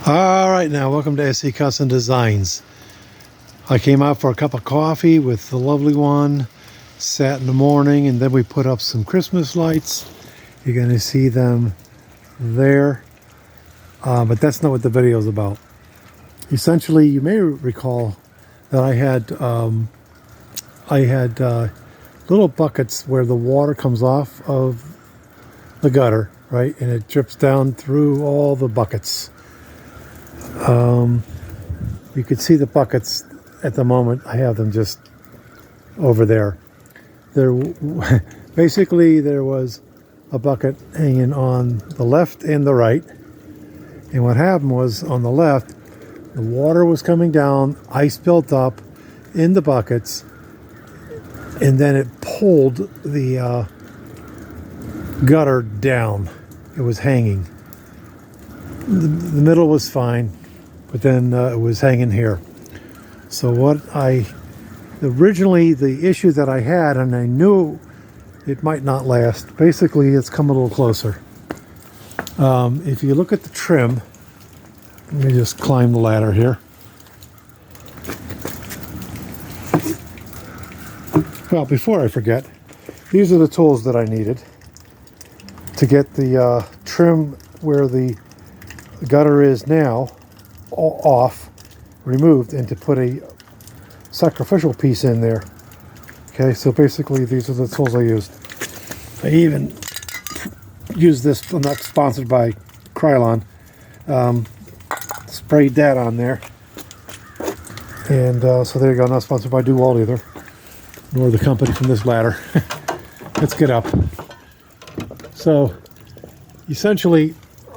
All right, now welcome to SC Custom Designs. I came out for a cup of coffee with the lovely one, sat in the morning, and then we put up some Christmas lights. You're going to see them there, but that's not what the video is about. Essentially, you may recall that I had little buckets where the water comes off of the gutter, right, and it drips down through all the buckets. You could see the buckets at the moment. I have them just over there. Basically there was a bucket hanging on the left and the right, and what happened was on the left the water was coming down, ice built up in the buckets, and then it pulled the gutter down. It was hanging. The middle was fine, but then it was hanging here. So originally the issue that I had, and I knew it might not last, basically it's come a little closer. If you look at the trim, let me just climb the ladder here. Well, before I forget, these are the tools that I needed to get the trim where the gutter is now off, removed, and to put a sacrificial piece in there. Okay, so basically these are the tools I used. I even used this, I'm not sponsored by Krylon, sprayed that on there, and so there you go, not sponsored by DeWalt either, nor the company from this ladder. Let's get up. So essentially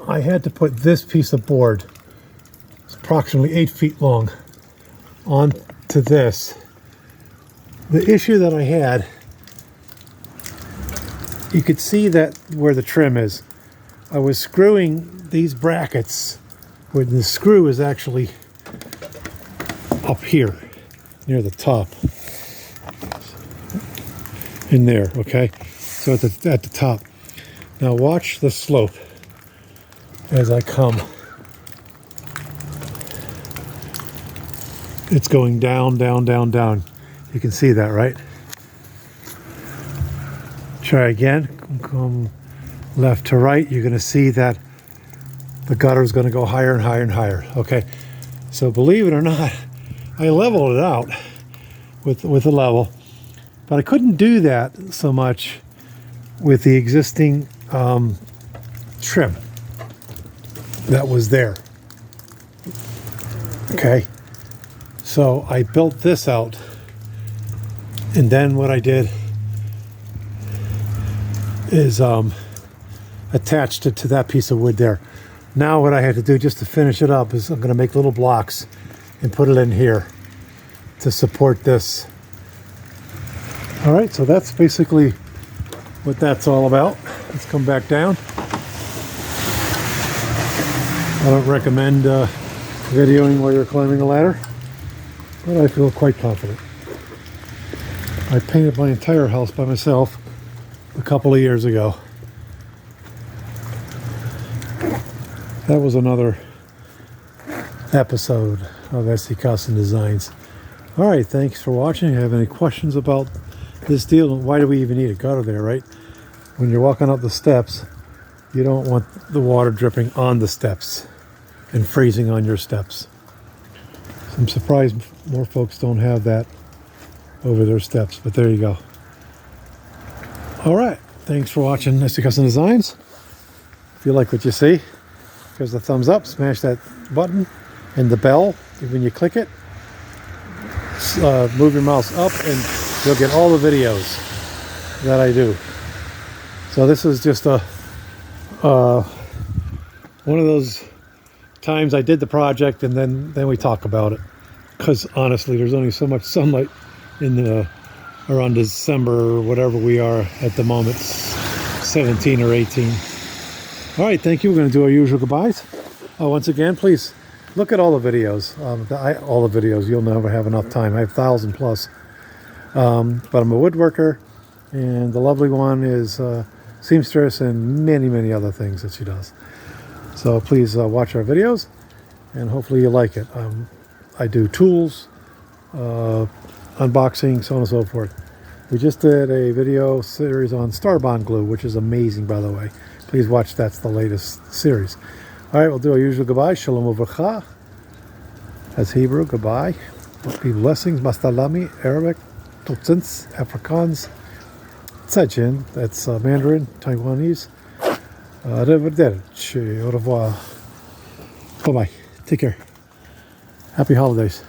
I had to put this piece of board, it's approximately 8 feet long, onto this. The issue that I had, you could see that where the trim is. I was screwing these brackets where the screw is actually up here near the top. In there, okay? So at the top. Now watch the slope as I come. It's going down, down, down, down. You can see that, right? Try again. Come left to right. You're going to see that the gutter is going to go higher and higher and higher. Okay. So believe it or not, I leveled it out with a level, but I couldn't do that so much with the existing trim that was there. Okay, so I built this out, and then what I did is attached it to that piece of wood there. Now what I had to do just to finish it up is I'm going to make little blocks and put it in here to support this. All right, so that's basically what that's all about. Let's come back down. I don't recommend videoing while you're climbing a ladder, but I feel quite confident. I painted my entire house by myself a couple of years ago. That was another episode of SC Custom Designs. All right, thanks for watching. If you have any questions about this deal, why do we even need a gutter there, right? When you're walking up the steps, you don't want the water dripping on the steps and freezing on your steps. So I'm surprised more folks don't have that over their steps, but there you go. All right, thanks for watching SC Custom Designs. If you like what you see, give us a thumbs up, smash that button and the bell when you click it. Move your mouse up and you'll get all the videos that I do. So this is just one of those times I did the project and then we talk about it, because honestly there's only so much sunlight in around December or whatever we are at the moment, 17 or 18. All right, thank you. We're going to do our usual goodbyes. Once again, please look at all the videos. All the videos, you'll never have enough time. I have 1,000 plus. But I'm a woodworker, and the lovely one is seamstress and many, many other things that she does. So please watch our videos, and hopefully you like it. I do tools, unboxing, so on and so forth. We just did a video series on Starbond glue, which is amazing, by the way. Please watch, that's the latest series. All right, we'll do our usual goodbye. Shalom uvracha. That's Hebrew, goodbye. Be blessings, mastalami, Arabic, totzins, Afrikaans, Zaijian, that's Mandarin, Taiwanese. Arrivederci, au revoir. Bye-bye. Take care. Happy holidays.